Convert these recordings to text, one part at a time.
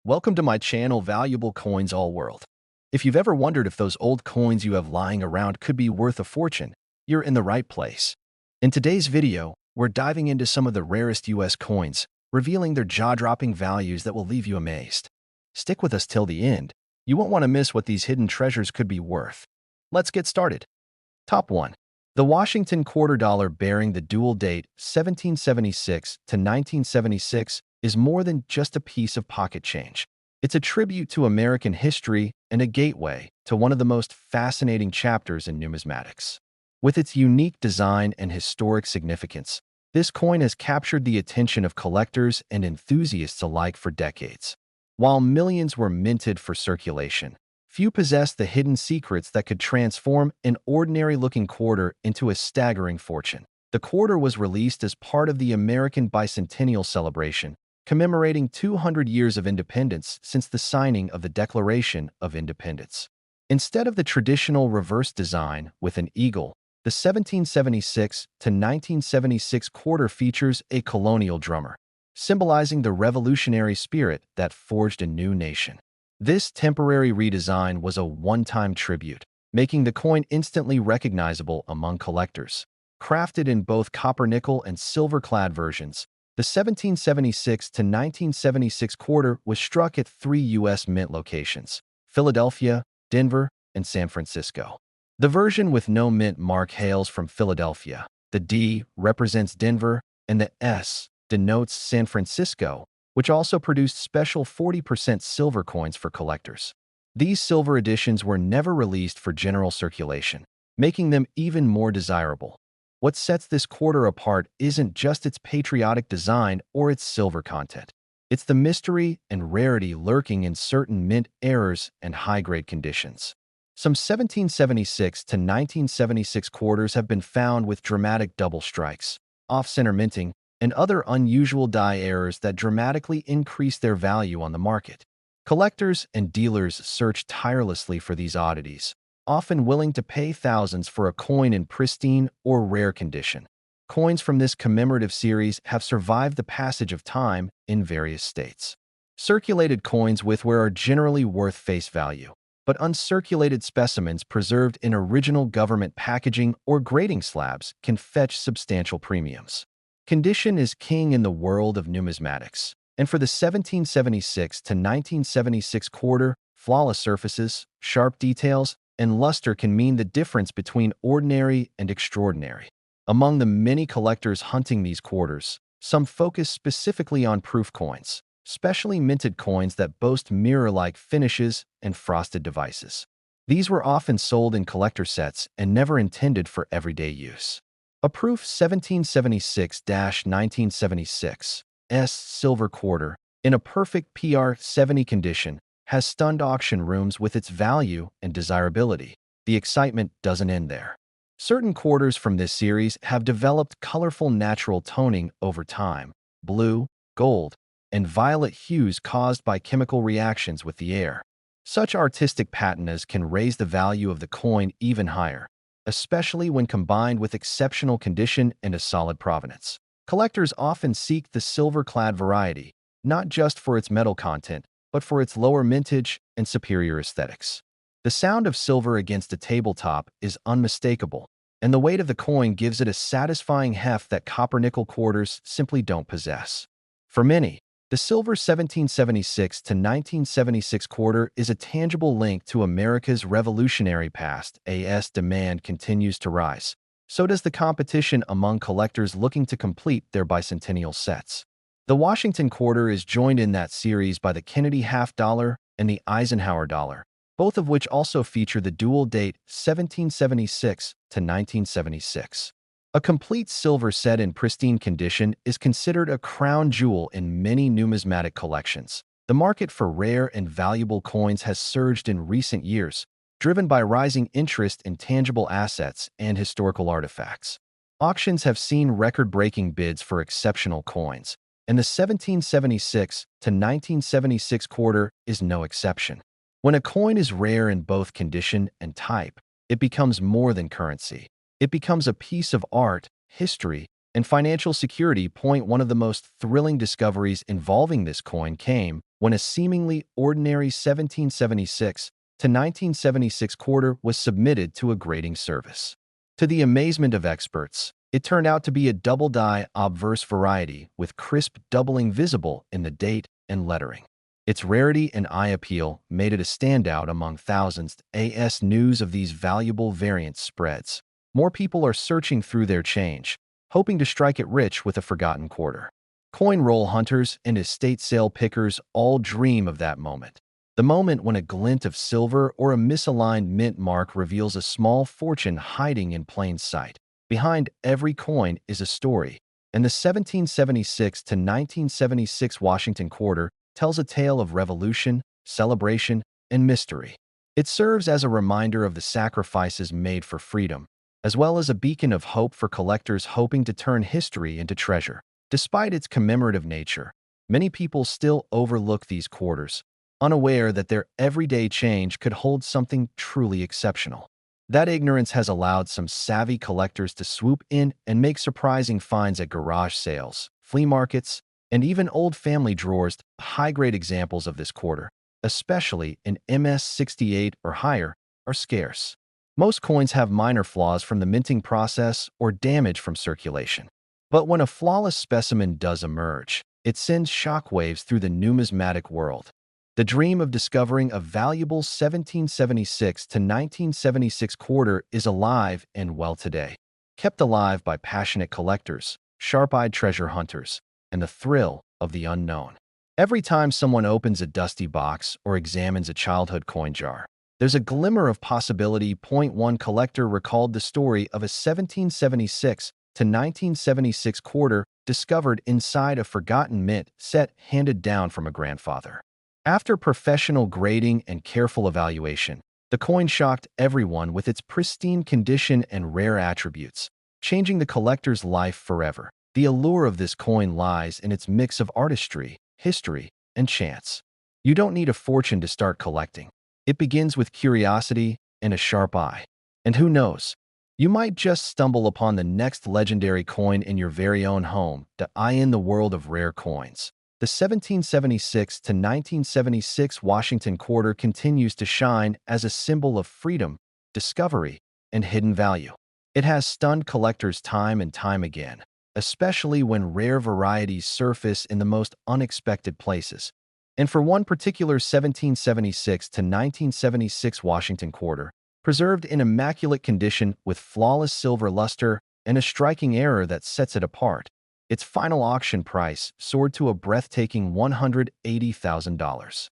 Welcome to my channel, Valuable Coins All World. If you've ever wondered if those old coins you have lying around could be worth a fortune, you're in the right place. In today's video, we're diving into some of the rarest US coins, revealing their jaw-dropping values that will leave you amazed. Stick with us till the end. You won't want to miss what these hidden treasures could be worth. Let's get started. Top 1. The Washington Quarter Dollar, bearing the dual date 1776 to 1976, is more than just a piece of pocket change. It's a tribute to American history and a gateway to one of the most fascinating chapters in numismatics. With its unique design and historic significance, this coin has captured the attention of collectors and enthusiasts alike for decades. While millions were minted for circulation, few possessed the hidden secrets that could transform an ordinary-looking quarter into a staggering fortune. The quarter was released as part of the American Bicentennial Celebration, commemorating 200 years of independence since the signing of the Declaration of Independence. Instead of the traditional reverse design with an eagle, the 1776 to 1976 quarter features a colonial drummer, symbolizing the revolutionary spirit that forged a new nation. This temporary redesign was a one-time tribute, making the coin instantly recognizable among collectors. Crafted in both copper-nickel and silver-clad versions, the 1776 to 1976 quarter was struck at 3 U.S. mint locations: Philadelphia, Denver, and San Francisco. The version with no mint mark hails from Philadelphia. The D represents Denver, and the S denotes San Francisco, which also produced special 40% silver coins for collectors. These silver editions were never released for general circulation, making them even more desirable. What sets this quarter apart isn't just its patriotic design or its silver content. It's the mystery and rarity lurking in certain mint errors and high-grade conditions. Some 1776 to 1976 quarters have been found with dramatic double strikes, off-center minting, and other unusual die errors that dramatically increase their value on the market. Collectors and dealers search tirelessly for these oddities, often willing to pay thousands for a coin in pristine or rare condition. Coins from this commemorative series have survived the passage of time in various states. Circulated coins with wear are generally worth face value, but uncirculated specimens preserved in original government packaging or grading slabs can fetch substantial premiums. Condition is king in the world of numismatics, and for the 1776 to 1976 quarter, flawless surfaces, sharp details, and luster can mean the difference between ordinary and extraordinary. Among the many collectors hunting these quarters, some focus specifically on proof coins, specially minted coins that boast mirror-like finishes and frosted devices. These were often sold in collector sets and never intended for everyday use. A proof 1776 to 1976 S silver quarter, in a perfect PR70 condition, has stunned auction rooms with its value and desirability. The excitement doesn't end there. Certain quarters from this series have developed colorful natural toning over time: blue, gold, and violet hues caused by chemical reactions with the air. Such artistic patinas can raise the value of the coin even higher, especially when combined with exceptional condition and a solid provenance. Collectors often seek the silver-clad variety, not just for its metal content, but for its lower mintage and superior aesthetics. The sound of silver against a tabletop is unmistakable, and the weight of the coin gives it a satisfying heft that copper-nickel quarters simply don't possess. For many, the silver 1776 to 1976 quarter is a tangible link to America's revolutionary past. As demand continues to rise, so does the competition among collectors looking to complete their bicentennial sets. The Washington quarter is joined in that series by the Kennedy half dollar and the Eisenhower dollar, both of which also feature the dual date 1776 to 1976. A complete silver set in pristine condition is considered a crown jewel in many numismatic collections. The market for rare and valuable coins has surged in recent years, driven by rising interest in tangible assets and historical artifacts. Auctions have seen record-breaking bids for exceptional coins, and the 1776 to 1976 quarter is no exception. When a coin is rare in both condition and type, it becomes more than currency. It becomes a piece of art, history, and financial security. One of the most thrilling discoveries involving this coin came when a seemingly ordinary 1776 to 1976 quarter was submitted to a grading service. To the amazement of experts, it turned out to be a double-die obverse variety with crisp doubling visible in the date and lettering. Its rarity and eye appeal made it a standout among thousands as news of these valuable variants spreads. More people are searching through their change, hoping to strike it rich with a forgotten quarter. Coin roll hunters and estate sale pickers all dream of that moment. The moment when a glint of silver or a misaligned mint mark reveals a small fortune hiding in plain sight. Behind every coin is a story, and the 1776 to 1976 Washington quarter tells a tale of revolution, celebration, and mystery. It serves as a reminder of the sacrifices made for freedom, as well as a beacon of hope for collectors hoping to turn history into treasure. Despite its commemorative nature, many people still overlook these quarters, unaware that their everyday change could hold something truly exceptional. That ignorance has allowed some savvy collectors to swoop in and make surprising finds at garage sales, flea markets, and even old family drawers. High-grade examples of this quarter, especially in MS68 or higher, are scarce. Most coins have minor flaws from the minting process or damage from circulation. But when a flawless specimen does emerge, it sends shockwaves through the numismatic world. The dream of discovering a valuable 1776 to 1976 quarter is alive and well today, kept alive by passionate collectors, sharp-eyed treasure hunters, and the thrill of the unknown. Every time someone opens a dusty box or examines a childhood coin jar, there's a glimmer of possibility. One collector recalled the story of a 1776 to 1976 quarter discovered inside a forgotten mint set handed down from a grandfather. After professional grading and careful evaluation, the coin shocked everyone with its pristine condition and rare attributes, changing the collector's life forever. The allure of this coin lies in its mix of artistry, history, and chance. You don't need a fortune to start collecting. It begins with curiosity and a sharp eye. And who knows, you might just stumble upon the next legendary coin in your very own home. In the world of rare coins, the 1776 to 1976 Washington quarter continues to shine as a symbol of freedom, discovery, and hidden value. It has stunned collectors time and time again, especially when rare varieties surface in the most unexpected places. And for one particular 1776 to 1976 Washington quarter, preserved in immaculate condition with flawless silver luster and a striking error that sets it apart, its final auction price soared to a breathtaking $180,000.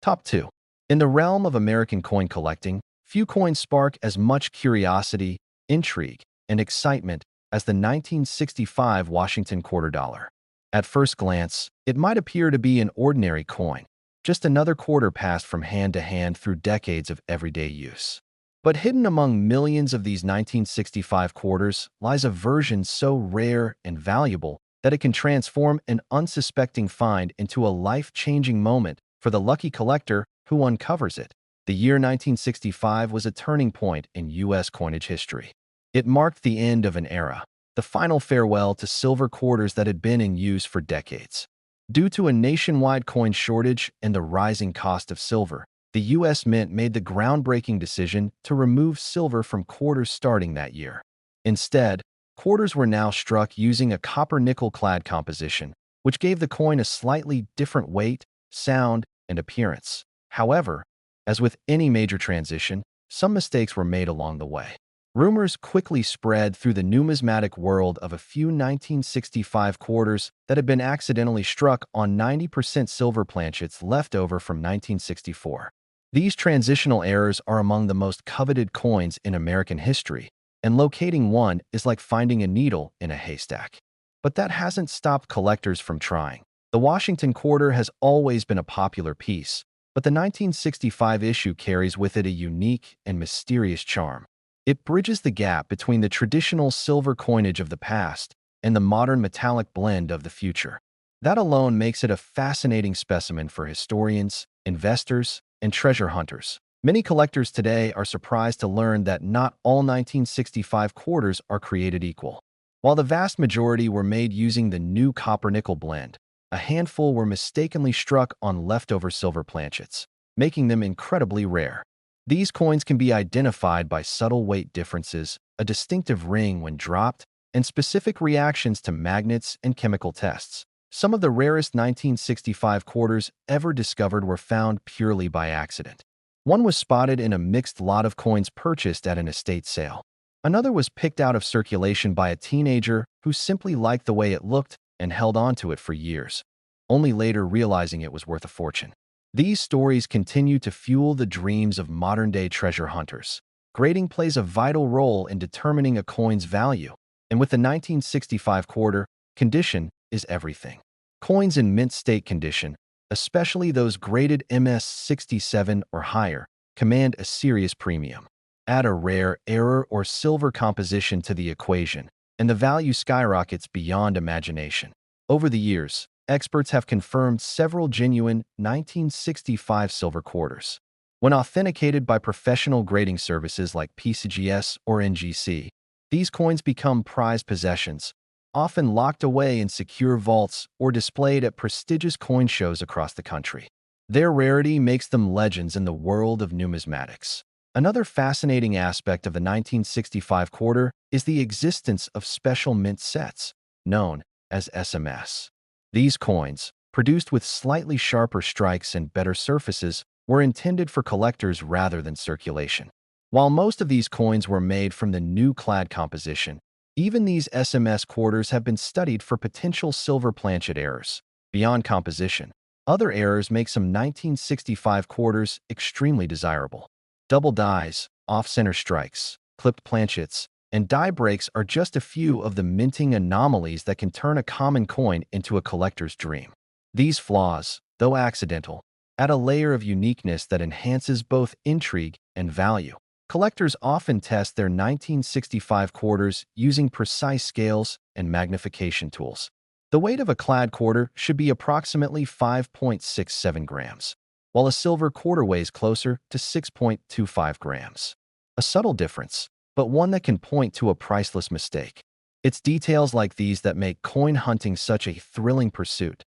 Top 2. In the realm of American coin collecting, few coins spark as much curiosity, intrigue, and excitement as the 1965 Washington quarter dollar. At first glance, it might appear to be an ordinary coin, just another quarter passed from hand to hand through decades of everyday use. But hidden among millions of these 1965 quarters lies a version so rare and valuable that it can transform an unsuspecting find into a life-changing moment for the lucky collector who uncovers it. The year 1965 was a turning point in U.S. coinage history. It marked the end of an era, the final farewell to silver quarters that had been in use for decades. Due to a nationwide coin shortage and the rising cost of silver, the U.S. Mint made the groundbreaking decision to remove silver from quarters starting that year. Instead, quarters were now struck using a copper-nickel clad composition, which gave the coin a slightly different weight, sound, and appearance. However, as with any major transition, some mistakes were made along the way. Rumors quickly spread through the numismatic world of a few 1965 quarters that had been accidentally struck on 90% silver planchets left over from 1964. These transitional errors are among the most coveted coins in American history, and locating one is like finding a needle in a haystack. But that hasn't stopped collectors from trying. The Washington quarter has always been a popular piece, but the 1965 issue carries with it a unique and mysterious charm. It bridges the gap between the traditional silver coinage of the past and the modern metallic blend of the future. That alone makes it a fascinating specimen for historians, investors, and treasure hunters. Many collectors today are surprised to learn that not all 1965 quarters are created equal. While the vast majority were made using the new copper-nickel blend, A handful were mistakenly struck on leftover silver planchets, making them incredibly rare. These coins can be identified by subtle weight differences, a distinctive ring when dropped, and specific reactions to magnets and chemical tests. Some of the rarest 1965 quarters ever discovered were found purely by accident. One was spotted in a mixed lot of coins purchased at an estate sale. Another was picked out of circulation by a teenager who simply liked the way it looked and held on to it for years, only later realizing it was worth a fortune. These stories continue to fuel the dreams of modern-day treasure hunters. Grading plays a vital role in determining a coin's value, and with the 1965 quarter, condition is everything. Coins in mint state condition, especially those graded MS-67 or higher, command a serious premium. Add a rare, error, or silver composition to the equation, and the value skyrockets beyond imagination. Over the years, experts have confirmed several genuine 1965 silver quarters. When authenticated by professional grading services like PCGS or NGC, these coins become prized possessions, often locked away in secure vaults or displayed at prestigious coin shows across the country. Their rarity makes them legends in the world of numismatics. Another fascinating aspect of the 1965 quarter is the existence of special mint sets, known as SMS. These coins, produced with slightly sharper strikes and better surfaces, were intended for collectors rather than circulation. While most of these coins were made from the new clad composition, even these SMS quarters have been studied for potential silver planchet errors. Beyond composition, other errors make some 1965 quarters extremely desirable. Double dies, off-center strikes, clipped planchets, and die breaks are just a few of the minting anomalies that can turn a common coin into a collector's dream. These flaws, though accidental, add a layer of uniqueness that enhances both intrigue and value. Collectors often test their 1965 quarters using precise scales and magnification tools. The weight of a clad quarter should be approximately 5.67 grams, while a silver quarter weighs closer to 6.25 grams. A subtle difference, but one that can point to a priceless mistake. It's details like these that make coin hunting such a thrilling pursuit.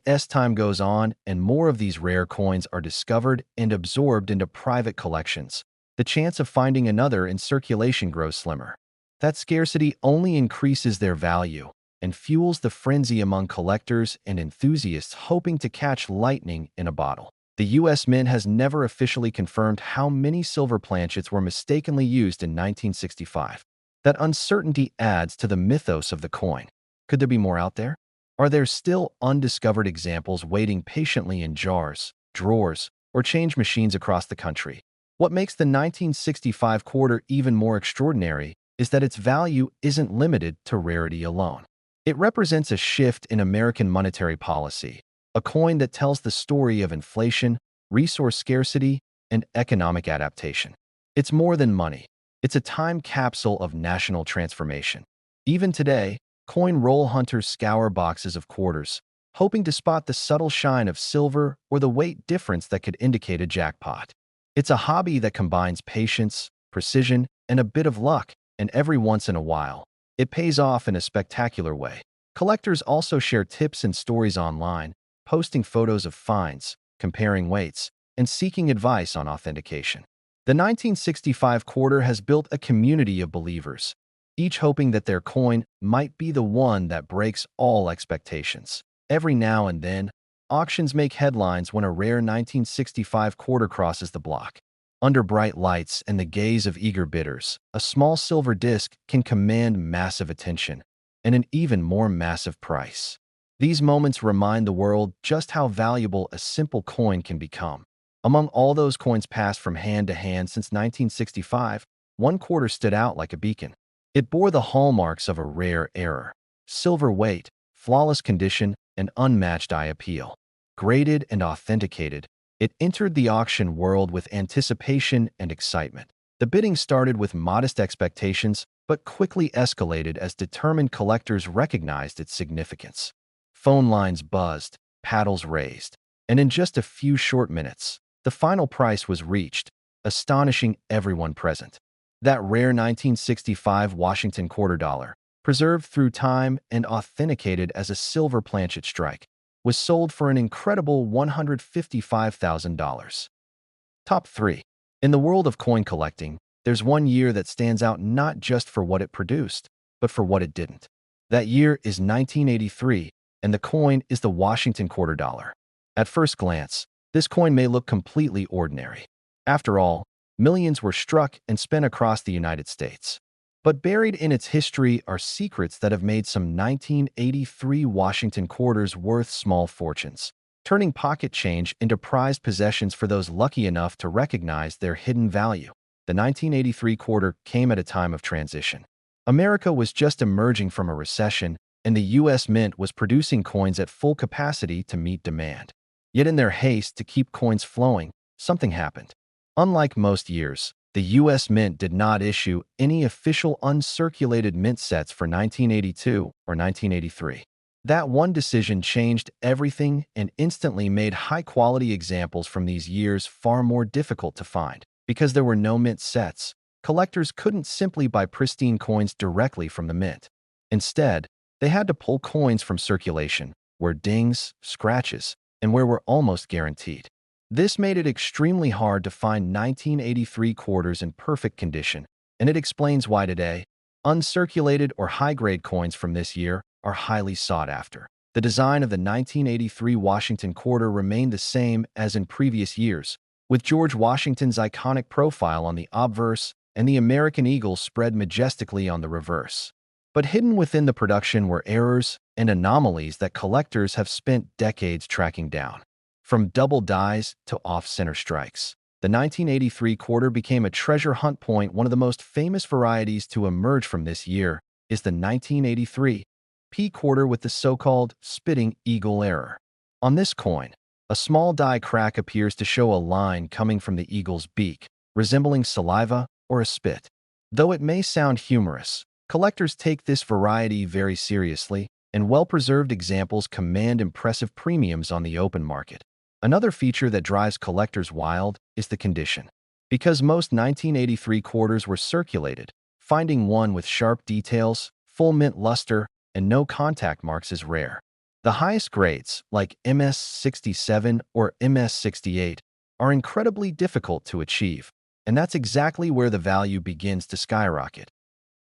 As time goes on and more of these rare coins are discovered and absorbed into private collections, the chance of finding another in circulation grows slimmer. That scarcity only increases their value and fuels the frenzy among collectors and enthusiasts hoping to catch lightning in a bottle. The U.S. Mint has never officially confirmed how many silver planchets were mistakenly used in 1965. That uncertainty adds to the mythos of the coin. Could there be more out there? Are there still undiscovered examples waiting patiently in jars, drawers, or change machines across the country? What makes the 1965 quarter even more extraordinary is that its value isn't limited to rarity alone. It represents a shift in American monetary policy, a coin that tells the story of inflation, resource scarcity, and economic adaptation. It's more than money. It's a time capsule of national transformation. Even today, coin roll hunters scour boxes of quarters, hoping to spot the subtle shine of silver or the weight difference that could indicate a jackpot. It's a hobby that combines patience, precision, and a bit of luck, and every once in a while, it pays off in a spectacular way. Collectors also share tips and stories online, posting photos of finds, comparing weights, and seeking advice on authentication. The 1965 quarter has built a community of believers, each hoping that their coin might be the one that breaks all expectations. Every now and then, auctions make headlines when a rare 1965 quarter crosses the block. Under bright lights and the gaze of eager bidders, a small silver disc can command massive attention and an even more massive price. These moments remind the world just how valuable a simple coin can become. Among all those coins passed from hand to hand since 1965, one quarter stood out like a beacon. It bore the hallmarks of a rare error: silver weight, flawless condition, and unmatched eye appeal. Graded and authenticated, it entered the auction world with anticipation and excitement. The bidding started with modest expectations, but quickly escalated as determined collectors recognized its significance. Phone lines buzzed, paddles raised, and in just a few short minutes, the final price was reached, astonishing everyone present. That rare 1965 Washington quarter dollar, preserved through time and authenticated as a silver planchet strike, was sold for an incredible $155,000. Top 3. In the world of coin collecting, there's one year that stands out not just for what it produced, but for what it didn't. That year is 1983, and the coin is the Washington quarter dollar. At first glance, this coin may look completely ordinary. After all, millions were struck and spent across the United States. But buried in its history are secrets that have made some 1983 Washington quarters worth small fortunes, turning pocket change into prized possessions for those lucky enough to recognize their hidden value. The 1983 quarter came at a time of transition. America was just emerging from a recession, and the U.S. Mint was producing coins at full capacity to meet demand. Yet in their haste to keep coins flowing, something happened. Unlike most years, the U.S. Mint did not issue any official uncirculated mint sets for 1982 or 1983. That one decision changed everything and instantly made high-quality examples from these years far more difficult to find. Because there were no mint sets, collectors couldn't simply buy pristine coins directly from the mint. Instead, they had to pull coins from circulation, where dings, scratches, and where were almost guaranteed. This made it extremely hard to find 1983 quarters in perfect condition, and it explains why today, uncirculated or high-grade coins from this year are highly sought after. The design of the 1983 Washington quarter remained the same as in previous years, with George Washington's iconic profile on the obverse and the American eagle spread majestically on the reverse. But hidden within the production were errors and anomalies that collectors have spent decades tracking down. From double dies to off-center strikes, the 1983 quarter became a treasure hunt point. One of the most famous varieties to emerge from this year is the 1983 P quarter with the so-called spitting eagle error. On this coin, a small die crack appears to show a line coming from the eagle's beak, resembling saliva or a spit. Though it may sound humorous, collectors take this variety very seriously, and well-preserved examples command impressive premiums on the open market. Another feature that drives collectors wild is the condition. Because most 1983 quarters were circulated, finding one with sharp details, full mint luster, and no contact marks is rare. The highest grades, like MS-67 or MS-68, are incredibly difficult to achieve, and that's exactly where the value begins to skyrocket.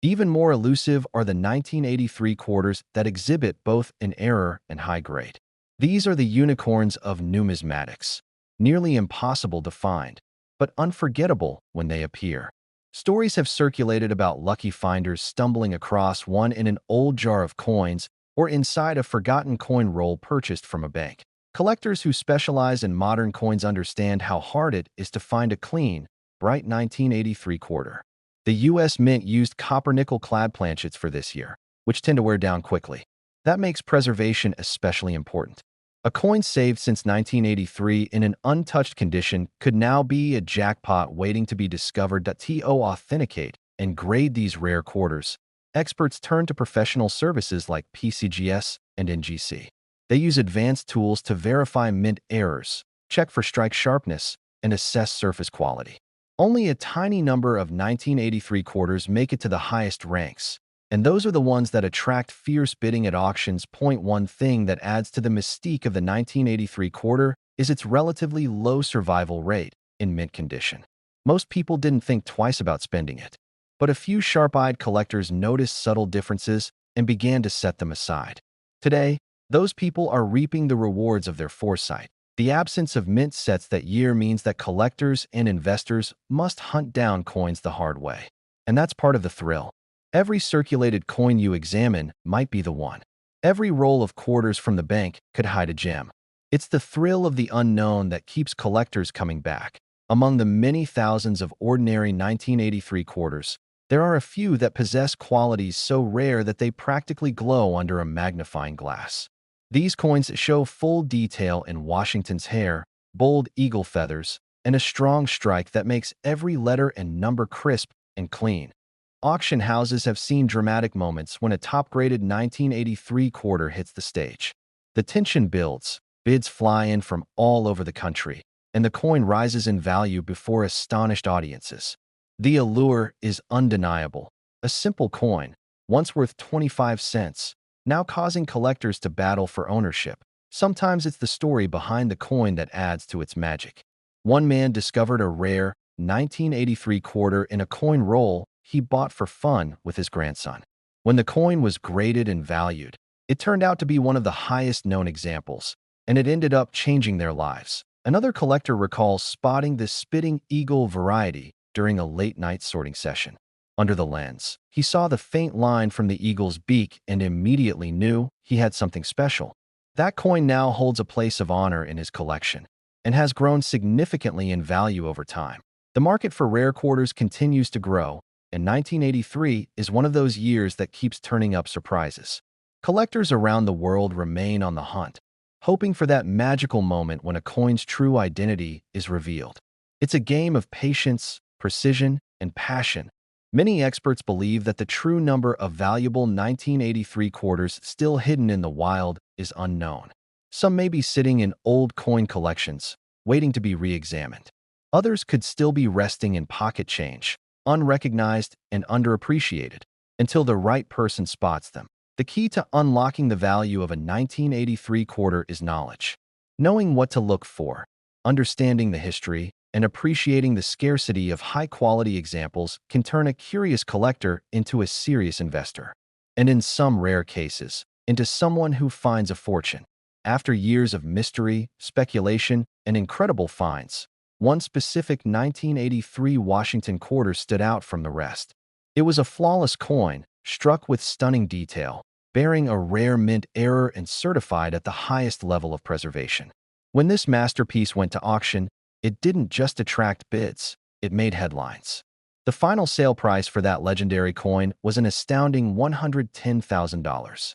Even more elusive are the 1983 quarters that exhibit both an error and high grade. These are the unicorns of numismatics, nearly impossible to find, but unforgettable when they appear. Stories have circulated about lucky finders stumbling across one in an old jar of coins or inside a forgotten coin roll purchased from a bank. Collectors who specialize in modern coins understand how hard it is to find a clean, bright 1983 quarter. The U.S. Mint used copper-nickel clad planchets for this year, which tend to wear down quickly. That makes preservation especially important. A coin saved since 1983 in an untouched condition could now be a jackpot waiting to be discovered. To authenticate and grade these rare quarters, experts turn to professional services like PCGS and NGC. They use advanced tools to verify mint errors, check for strike sharpness, and assess surface quality. Only a tiny number of 1983 quarters make it to the highest ranks, and those are the ones that attract fierce bidding at auctions. One thing that adds to the mystique of the 1983 quarter is its relatively low survival rate in mint condition. Most people didn't think twice about spending it, but a few sharp-eyed collectors noticed subtle differences and began to set them aside. Today, those people are reaping the rewards of their foresight. The absence of mint sets that year means that collectors and investors must hunt down coins the hard way. And that's part of the thrill. Every circulated coin you examine might be the one. Every roll of quarters from the bank could hide a gem. It's the thrill of the unknown that keeps collectors coming back. Among the many thousands of ordinary 1983 quarters, there are a few that possess qualities so rare that they practically glow under a magnifying glass. These coins show full detail in Washington's hair, bold eagle feathers, and a strong strike that makes every letter and number crisp and clean. Auction houses have seen dramatic moments when a top-graded 1983 quarter hits the stage. The tension builds, bids fly in from all over the country, and the coin rises in value before astonished audiences. The allure is undeniable. A simple coin, once worth 25 cents, now causing collectors to battle for ownership. Sometimes it's the story behind the coin that adds to its magic. One man discovered a rare 1983 quarter in a coin roll he bought for fun with his grandson. When the coin was graded and valued, it turned out to be one of the highest known examples, and it ended up changing their lives. Another collector recalls spotting this spitting eagle variety during a late-night sorting session. Under the lens, he saw the faint line from the eagle's beak and immediately knew he had something special. That coin now holds a place of honor in his collection and has grown significantly in value over time. The market for rare quarters continues to grow, and 1983 is one of those years that keeps turning up surprises. Collectors around the world remain on the hunt, hoping for that magical moment when a coin's true identity is revealed. It's a game of patience, precision, and passion. Many experts believe that the true number of valuable 1983 quarters still hidden in the wild is unknown. Some may be sitting in old coin collections, waiting to be re-examined. Others could still be resting in pocket change, unrecognized and underappreciated, until the right person spots them. The key to unlocking the value of a 1983 quarter is knowledge. Knowing what to look for, understanding the history, and appreciating the scarcity of high-quality examples can turn a curious collector into a serious investor, and in some rare cases, into someone who finds a fortune. After years of mystery, speculation, and incredible finds, one specific 1983 Washington quarter stood out from the rest. It was a flawless coin, struck with stunning detail, bearing a rare mint error and certified at the highest level of preservation. When this masterpiece went to auction, it didn't just attract bids, it made headlines. The final sale price for that legendary coin was an astounding $110,000.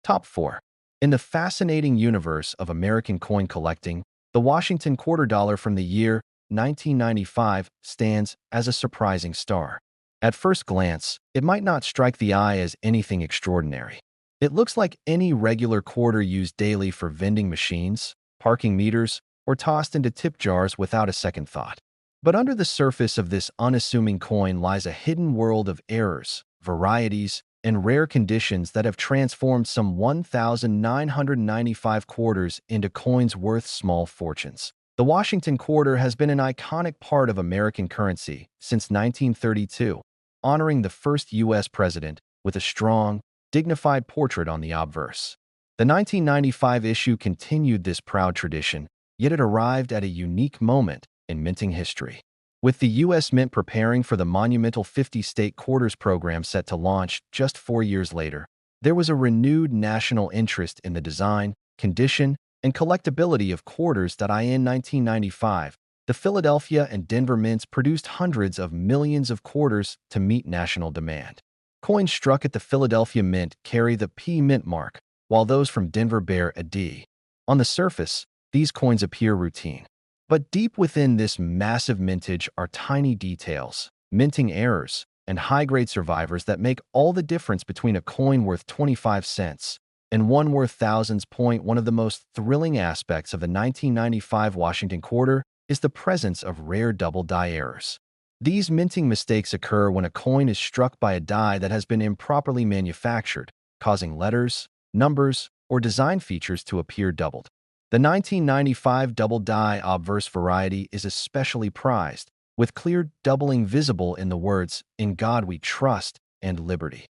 Top 4. In the fascinating universe of American coin collecting, the Washington quarter dollar from the year 1995 stands as a surprising star. At first glance, it might not strike the eye as anything extraordinary. It looks like any regular quarter used daily for vending machines, parking meters, or tossed into tip jars without a second thought. But under the surface of this unassuming coin lies a hidden world of errors, varieties, and rare conditions that have transformed some 1,995 quarters into coins worth small fortunes. The Washington quarter has been an iconic part of American currency since 1932, honoring the first U.S. president with a strong, dignified portrait on the obverse. The 1995 issue continued this proud tradition, yet it arrived at a unique moment in minting history. With the U.S. Mint preparing for the monumental 50-state quarters program set to launch just 4 years later, there was a renewed national interest in the design, condition, and collectability of quarters. In 1995, the Philadelphia and Denver mints produced hundreds of millions of quarters to meet national demand. Coins struck at the Philadelphia Mint carry the P Mint mark, while those from Denver bear a D. On the surface, these coins appear routine. But deep within this massive mintage are tiny details, minting errors, and high-grade survivors that make all the difference between a coin worth 25 cents and one worth thousands. One of the most thrilling aspects of the 1995 Washington quarter is the presence of rare double die errors. These minting mistakes occur when a coin is struck by a die that has been improperly manufactured, causing letters, numbers, or design features to appear doubled. The 1995 double die obverse variety is especially prized, with clear doubling visible in the words, "In God We Trust" and "Liberty."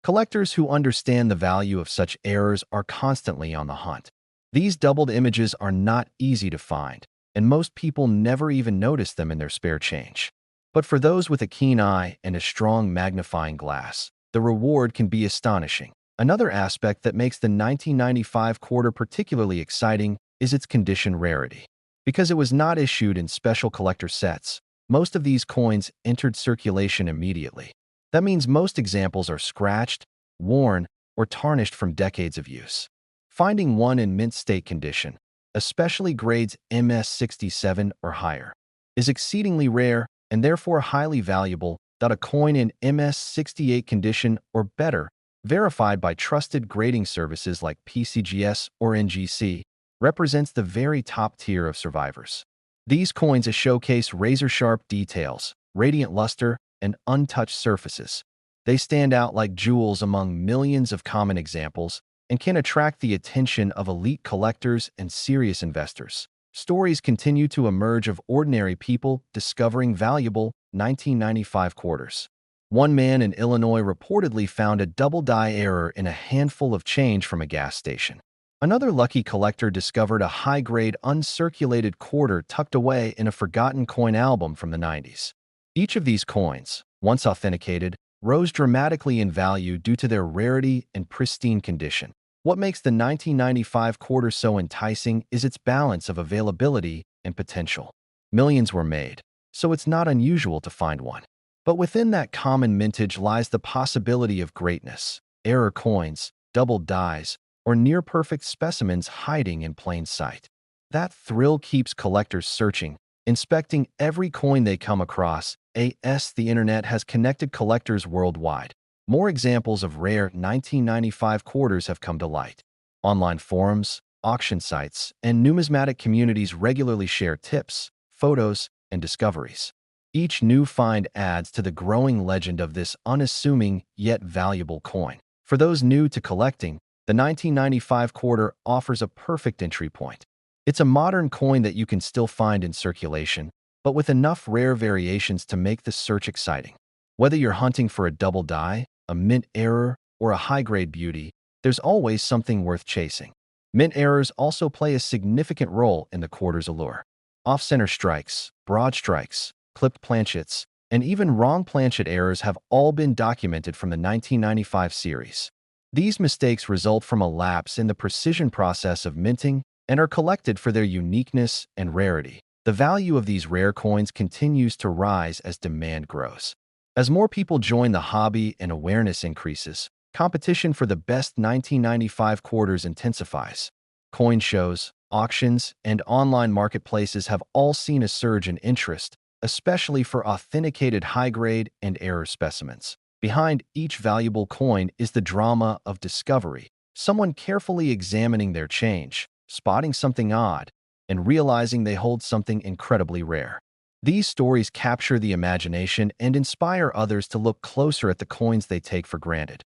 Collectors who understand the value of such errors are constantly on the hunt. These doubled images are not easy to find, and most people never even notice them in their spare change. But for those with a keen eye and a strong magnifying glass, the reward can be astonishing. Another aspect that makes the 1995 quarter particularly exciting is its condition rarity. Because it was not issued in special collector sets, most of these coins entered circulation immediately. That means most examples are scratched, worn, or tarnished from decades of use. Finding one in mint state condition, especially grades MS67 or higher, is exceedingly rare and therefore highly valuable. A coin in MS68 condition or better, verified by trusted grading services like PCGS or NGC, represents the very top tier of survivors. These coins showcase razor-sharp details, radiant luster, and untouched surfaces. They stand out like jewels among millions of common examples, and can attract the attention of elite collectors and serious investors. Stories continue to emerge of ordinary people discovering valuable 1995 quarters. One man in Illinois reportedly found a double die error in a handful of change from a gas station. Another lucky collector discovered a high-grade uncirculated quarter tucked away in a forgotten coin album from the 90s. Each of these coins, once authenticated, rose dramatically in value due to their rarity and pristine condition. What makes the 1995 quarter so enticing is its balance of availability and potential. Millions were made, so it's not unusual to find one. But within that common mintage lies the possibility of greatness, error coins, double dies, or near-perfect specimens hiding in plain sight. That thrill keeps collectors searching, inspecting every coin they come across. The internet has connected collectors worldwide. More examples of rare 1995 quarters have come to light. Online forums, auction sites, and numismatic communities regularly share tips, photos, and discoveries. Each new find adds to the growing legend of this unassuming yet valuable coin. For those new to collecting, the 1995 quarter offers a perfect entry point. It's a modern coin that you can still find in circulation, but with enough rare variations to make the search exciting. Whether you're hunting for a double die, a mint error, or a high-grade beauty, there's always something worth chasing. Mint errors also play a significant role in the quarter's allure. Off-center strikes, broad strikes, clipped planchets, and even wrong planchet errors have all been documented from the 1995 series. These mistakes result from a lapse in the precision process of minting and are collected for their uniqueness and rarity. The value of these rare coins continues to rise as demand grows. As more people join the hobby and awareness increases, competition for the best 1995 quarters intensifies. Coin shows, auctions, and online marketplaces have all seen a surge in interest, especially for authenticated high-grade and error specimens. Behind each valuable coin is the drama of discovery, someone carefully examining their change, spotting something odd, and realizing they hold something incredibly rare. These stories capture the imagination and inspire others to look closer at the coins they take for granted.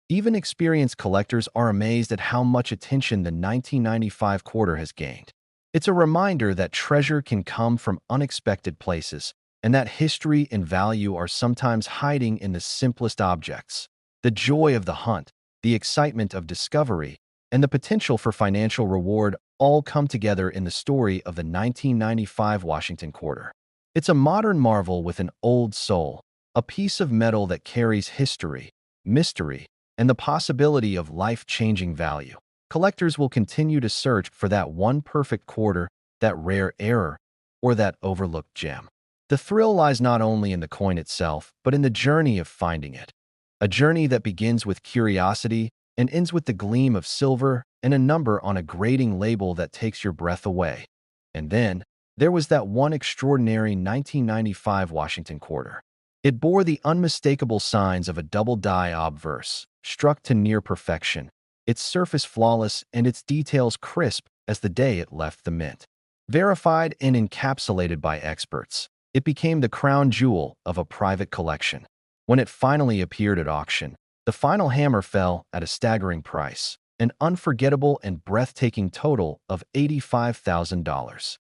Even experienced collectors are amazed at how much attention the 1995 quarter has gained. It's a reminder that treasure can come from unexpected places, and that history and value are sometimes hiding in the simplest objects. The joy of the hunt, the excitement of discovery, and the potential for financial reward all come together in the story of the 1995 Washington quarter. It's a modern marvel with an old soul, a piece of metal that carries history, mystery, and the possibility of life-changing value. Collectors will continue to search for that one perfect quarter, that rare error, or that overlooked gem. The thrill lies not only in the coin itself, but in the journey of finding it. A journey that begins with curiosity and ends with the gleam of silver and a number on a grading label that takes your breath away. And then, there was that one extraordinary 1995 Washington quarter. It bore the unmistakable signs of a double die obverse, struck to near perfection, its surface flawless and its details crisp as the day it left the mint. Verified and encapsulated by experts, it became the crown jewel of a private collection. When it finally appeared at auction, the final hammer fell at a staggering price, an unforgettable and breathtaking total of $85,000.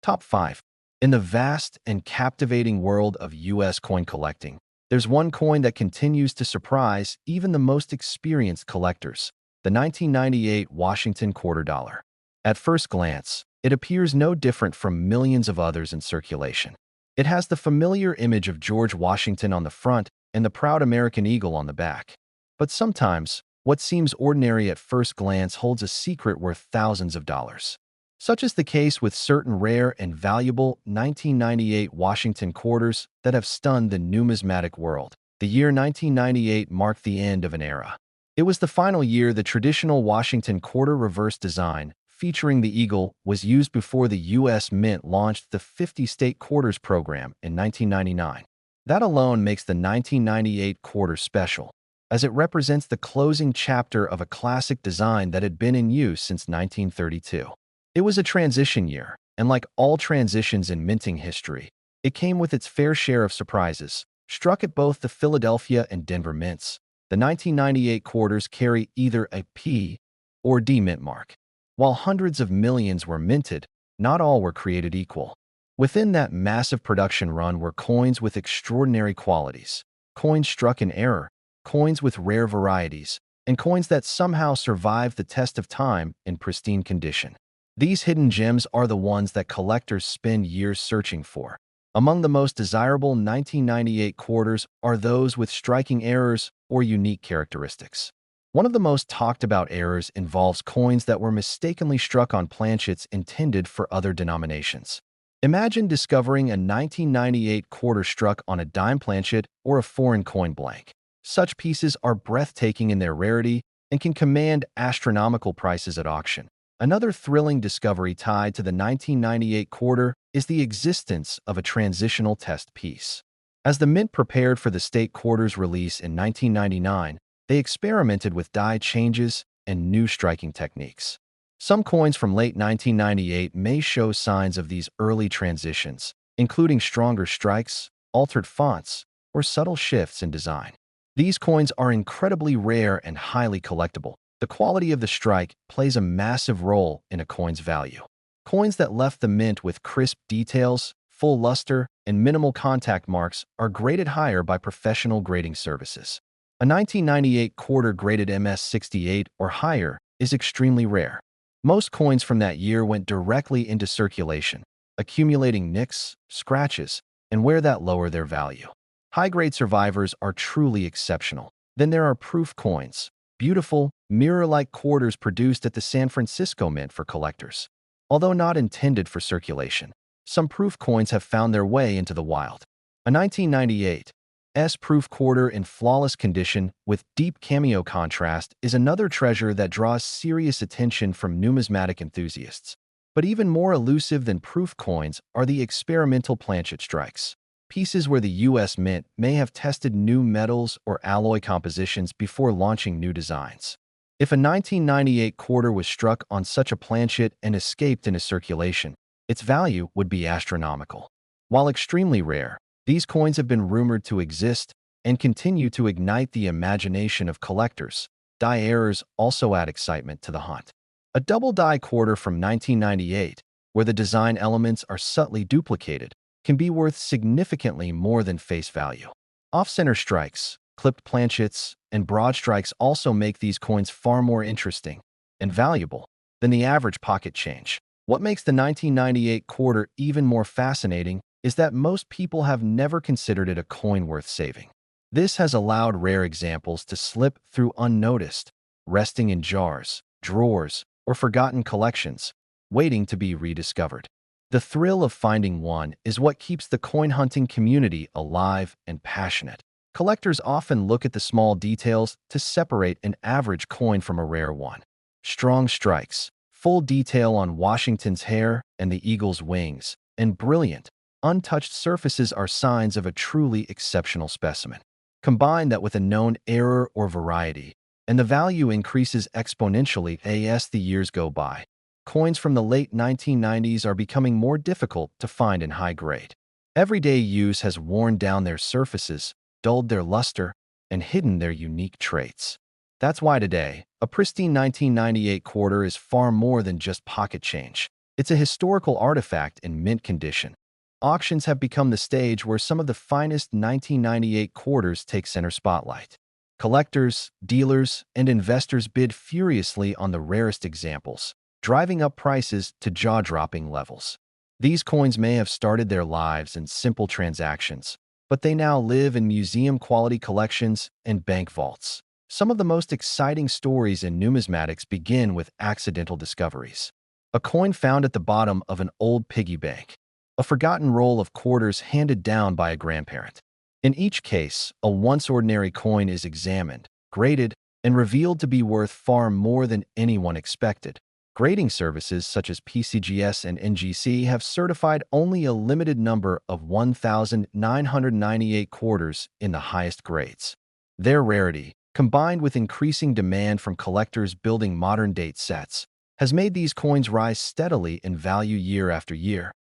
Top 5. In the vast and captivating world of U.S. coin collecting, there's one coin that continues to surprise even the most experienced collectors, the 1998 Washington quarter dollar. At first glance, it appears no different from millions of others in circulation. It has the familiar image of George Washington on the front and the proud American eagle on the back. But sometimes, what seems ordinary at first glance holds a secret worth thousands of dollars. Such is the case with certain rare and valuable 1998 Washington quarters that have stunned the numismatic world. The year 1998 marked the end of an era. It was the final year the traditional Washington quarter reverse design, featuring the eagle, was used before the U.S. Mint launched the 50-state quarters program in 1999. That alone makes the 1998 quarter special, as it represents the closing chapter of a classic design that had been in use since 1932. It was a transition year, and like all transitions in minting history, it came with its fair share of surprises. Struck at both the Philadelphia and Denver mints, the 1998 quarters carry either a P or D-mint mark. While hundreds of millions were minted, not all were created equal. Within that massive production run were coins with extraordinary qualities, coins struck in error, coins with rare varieties, and coins that somehow survived the test of time in pristine condition. These hidden gems are the ones that collectors spend years searching for. Among the most desirable 1998 quarters are those with striking errors or unique characteristics. One of the most talked about errors involves coins that were mistakenly struck on planchets intended for other denominations. Imagine discovering a 1998 quarter struck on a dime planchet or a foreign coin blank. Such pieces are breathtaking in their rarity and can command astronomical prices at auction. Another thrilling discovery tied to the 1998 quarter is the existence of a transitional test piece. As the mint prepared for the state quarter's release in 1999, they experimented with die changes and new striking techniques. Some coins from late 1998 may show signs of these early transitions, including stronger strikes, altered fonts, or subtle shifts in design. These coins are incredibly rare and highly collectible. The quality of the strike plays a massive role in a coin's value. Coins that left the mint with crisp details, full luster, and minimal contact marks are graded higher by professional grading services. A 1998 quarter graded MS68 or higher is extremely rare. Most coins from that year went directly into circulation, accumulating nicks, scratches, and wear that lower their value. High-grade survivors are truly exceptional. Then there are proof coins, beautiful, mirror-like quarters produced at the San Francisco Mint for collectors. Although not intended for circulation, some proof coins have found their way into the wild. A 1998 S-proof quarter in flawless condition with deep cameo contrast is another treasure that draws serious attention from numismatic enthusiasts. But even more elusive than proof coins are the experimental planchet strikes. Pieces where the U.S. Mint may have tested new metals or alloy compositions before launching new designs. If a 1998 quarter was struck on such a planchet and escaped into circulation, its value would be astronomical. While extremely rare, these coins have been rumored to exist and continue to ignite the imagination of collectors. Die errors also add excitement to the hunt. A double die quarter from 1998, where the design elements are subtly duplicated, can be worth significantly more than face value. Off-center strikes, clipped planchets, and broad strikes also make these coins far more interesting and valuable than the average pocket change. What makes the 1998 quarter even more fascinating is that most people have never considered it a coin worth saving. This has allowed rare examples to slip through unnoticed, resting in jars, drawers, or forgotten collections, waiting to be rediscovered. The thrill of finding one is what keeps the coin hunting community alive and passionate. Collectors often look at the small details to separate an average coin from a rare one. Strong strikes, full detail on Washington's hair and the eagle's wings, and brilliant, untouched surfaces are signs of a truly exceptional specimen. Combine that with a known error or variety, and the value increases exponentially as the years go by. Coins from the late 1990s are becoming more difficult to find in high grade. Everyday use has worn down their surfaces, dulled their luster, and hidden their unique traits. That's why today, a pristine 1998 quarter is far more than just pocket change. It's a historical artifact in mint condition. Auctions have become the stage where some of the finest 1998 quarters take center spotlight. Collectors, dealers, and investors bid furiously on the rarest examples, driving up prices to jaw-dropping levels. These coins may have started their lives in simple transactions, but they now live in museum-quality collections and bank vaults. Some of the most exciting stories in numismatics begin with accidental discoveries. A coin found at the bottom of an old piggy bank. A forgotten roll of quarters handed down by a grandparent. In each case, a once ordinary coin is examined, graded, and revealed to be worth far more than anyone expected. Grading services such as PCGS and NGC have certified only a limited number of 1,998 quarters in the highest grades. Their rarity, combined with increasing demand from collectors building modern-date sets, has made these coins rise steadily in value year after year.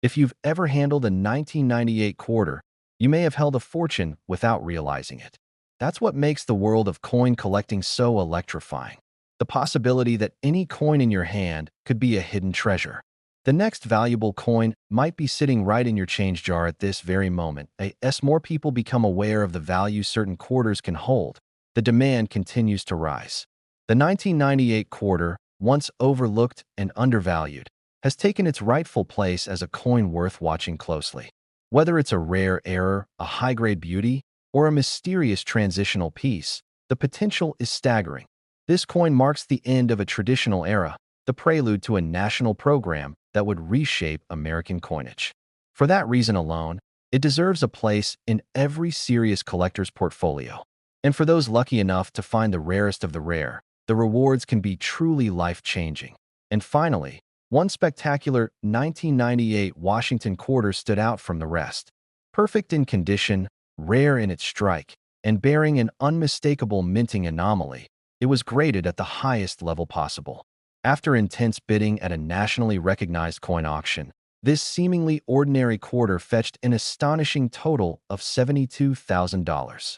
If you've ever handled a 1998 quarter, you may have held a fortune without realizing it. That's what makes the world of coin collecting so electrifying. the possibility that any coin in your hand could be a hidden treasure. The next valuable coin might be sitting right in your change jar at this very moment. As more people become aware of the value certain quarters can hold, the demand continues to rise. The 1998 quarter, once overlooked and undervalued, has taken its rightful place as a coin worth watching closely. Whether it's a rare error, a high-grade beauty, or a mysterious transitional piece, the potential is staggering. This coin marks the end of a traditional era, the prelude to a national program that would reshape American coinage. For that reason alone, it deserves a place in every serious collector's portfolio. And for those lucky enough to find the rarest of the rare, the rewards can be truly life-changing. And finally, one spectacular 1998 Washington quarter stood out from the rest. Perfect in condition, rare in its strike, and bearing an unmistakable minting anomaly, it was graded at the highest level possible. After intense bidding at a nationally recognized coin auction, this seemingly ordinary quarter fetched an astonishing total of $72,000.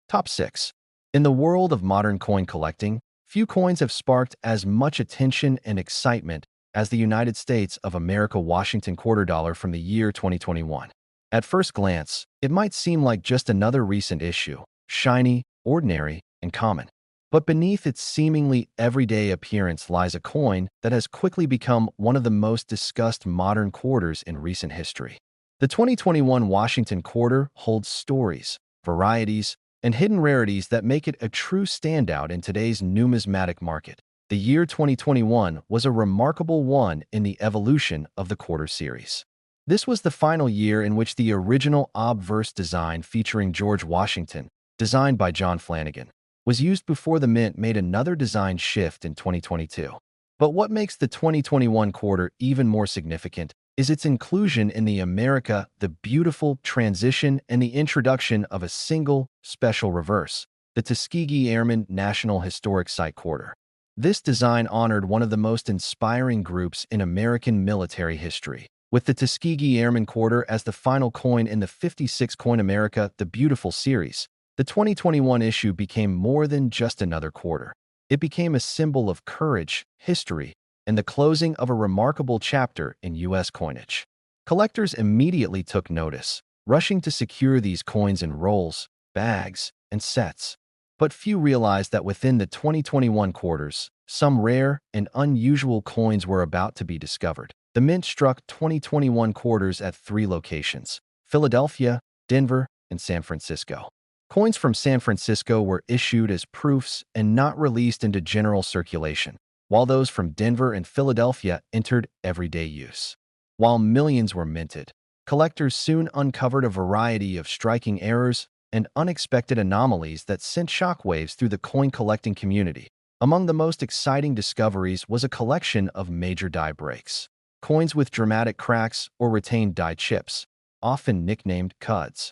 Top 6. In the world of modern coin collecting, few coins have sparked as much attention and excitement as the United States of America Washington quarter dollar from the year 2021. At first glance, it might seem like just another recent issue, shiny, ordinary, and common. But beneath its seemingly everyday appearance lies a coin that has quickly become one of the most discussed modern quarters in recent history. The 2021 Washington quarter holds stories, varieties, and hidden rarities that make it a true standout in today's numismatic market. The year 2021 was a remarkable one in the evolution of the quarter series. This was the final year in which the original obverse design featuring George Washington, designed by John Flanagan, was used before the mint made another design shift in 2022. But what makes the 2021 quarter even more significant is its inclusion in the America the Beautiful transition and the introduction of a single, special reverse, the Tuskegee Airmen National Historic Site quarter. This design honored one of the most inspiring groups in American military history, with the Tuskegee Airmen quarter as the final coin in the 56 Coin America the Beautiful series. The 2021 issue became more than just another quarter. It became a symbol of courage, history, and the closing of a remarkable chapter in U.S. coinage. Collectors immediately took notice, rushing to secure these coins in rolls, bags, and sets. But few realized that within the 2021 quarters, some rare and unusual coins were about to be discovered. The mint struck 2021 quarters at 3 locations: Philadelphia, Denver, and San Francisco. Coins from San Francisco were issued as proofs and not released into general circulation, while those from Denver and Philadelphia entered everyday use. While millions were minted, collectors soon uncovered a variety of striking errors and unexpected anomalies that sent shockwaves through the coin collecting community. Among the most exciting discoveries was a collection of major die breaks. Coins with dramatic cracks or retained die chips, often nicknamed cuds.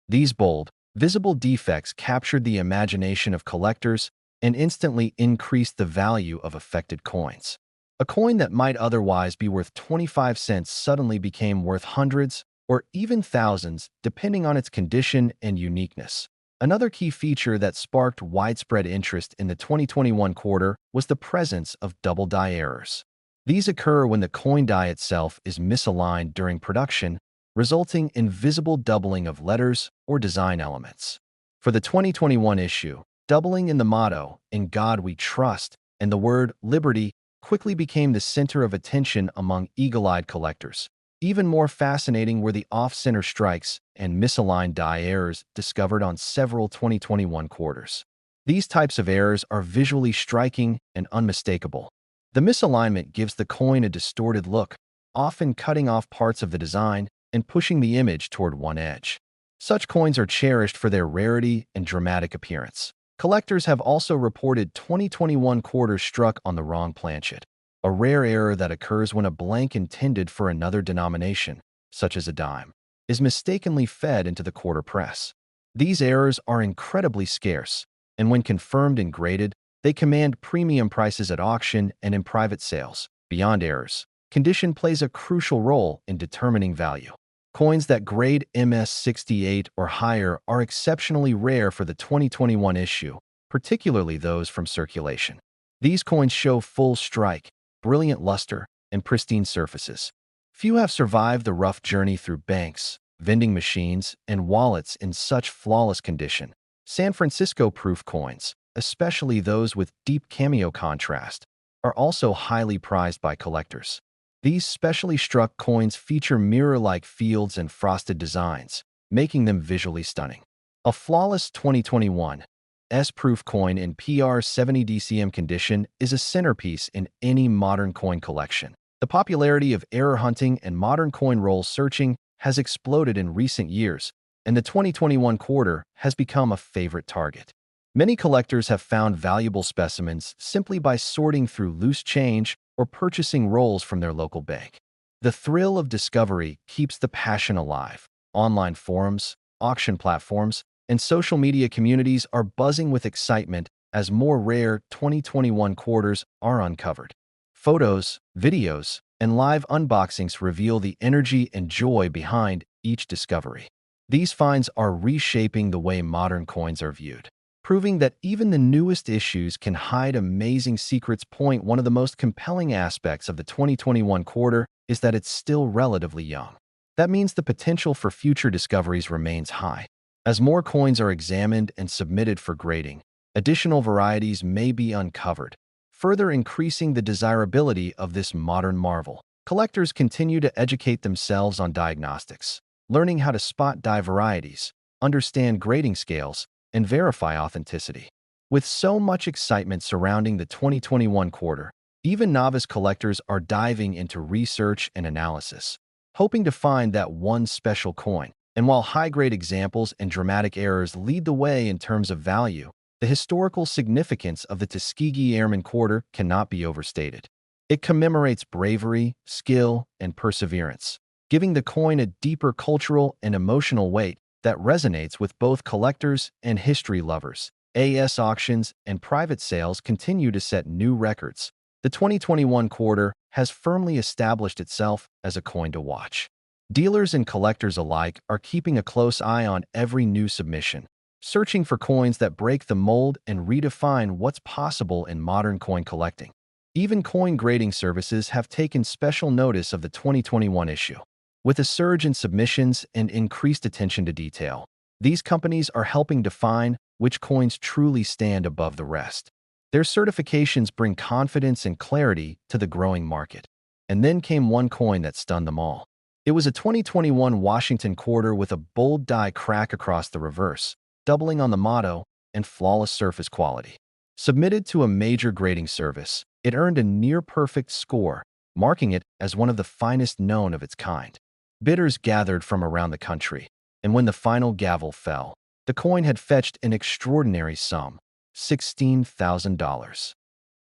These bold, visible defects captured the imagination of collectors and instantly increased the value of affected coins. A coin that might otherwise be worth 25 cents suddenly became worth hundreds or even thousands, depending on its condition and uniqueness. Another key feature that sparked widespread interest in the 2021 quarter was the presence of double die errors. These occur when the coin die itself is misaligned during production, resulting in visible doubling of letters or design elements. For the 2021 issue, doubling in the motto, "In God We Trust," and the word "Liberty" quickly became the center of attention among eagle-eyed collectors. Even more fascinating were the off-center strikes and misaligned die errors discovered on several 2021 quarters. These types of errors are visually striking and unmistakable. The misalignment gives the coin a distorted look, often cutting off parts of the design and pushing the image toward one edge. Such coins are cherished for their rarity and dramatic appearance. Collectors have also reported 2021 quarters struck on the wrong planchet, a rare error that occurs when a blank intended for another denomination, such as a dime, is mistakenly fed into the quarter press. These errors are incredibly scarce, and when confirmed and graded, they command premium prices at auction and in private sales. Beyond errors, condition plays a crucial role in determining value. Coins that grade MS68 or higher are exceptionally rare for the 2021 issue, particularly those from circulation. These coins show full strike, brilliant luster, and pristine surfaces. Few have survived the rough journey through banks, vending machines, and wallets in such flawless condition. San Francisco proof coins, especially those with deep cameo contrast, are also highly prized by collectors. These specially struck coins feature mirror-like fields and frosted designs, making them visually stunning. A flawless 2021 S-proof coin in PR70 DCM condition is a centerpiece in any modern coin collection. The popularity of error hunting and modern coin roll searching has exploded in recent years, and the 2021 quarter has become a favorite target. Many collectors have found valuable specimens simply by sorting through loose change or purchasing rolls from their local bank. The thrill of discovery keeps the passion alive. Online forums, auction platforms, and social media communities are buzzing with excitement as more rare 2021 quarters are uncovered. Photos, videos, and live unboxings reveal the energy and joy behind each discovery. These finds are reshaping the way modern coins are viewed, proving that even the newest issues can hide amazing secrets. One of the most compelling aspects of the 2021 quarter is that it's still relatively young. That means the potential for future discoveries remains high. As more coins are examined and submitted for grading, additional varieties may be uncovered, further increasing the desirability of this modern marvel. Collectors continue to educate themselves on diagnostics, learning how to spot die varieties, understand grading scales, and verify authenticity. With so much excitement surrounding the 2021 quarter, even novice collectors are diving into research and analysis, hoping to find that one special coin. And while high-grade examples and dramatic errors lead the way in terms of value, the historical significance of the Tuskegee Airmen quarter cannot be overstated. It commemorates bravery, skill, and perseverance, giving the coin a deeper cultural and emotional weight that resonates with both collectors and history lovers. AS auctions and private sales continue to set new records. The 2021 quarter has firmly established itself as a coin to watch. Dealers and collectors alike are keeping a close eye on every new submission, searching for coins that break the mold and redefine what's possible in modern coin collecting. Even coin grading services have taken special notice of the 2021 issue. With a surge in submissions and increased attention to detail, these companies are helping define which coins truly stand above the rest. Their certifications bring confidence and clarity to the growing market. And then came one coin that stunned them all. It was a 2021 Washington quarter with a bold die crack across the reverse, doubling on the motto, and flawless surface quality. Submitted to a major grading service, it earned a near-perfect score, marking it as one of the finest known of its kind. Bidders gathered from around the country, and when the final gavel fell, the coin had fetched an extraordinary sum, $16,000.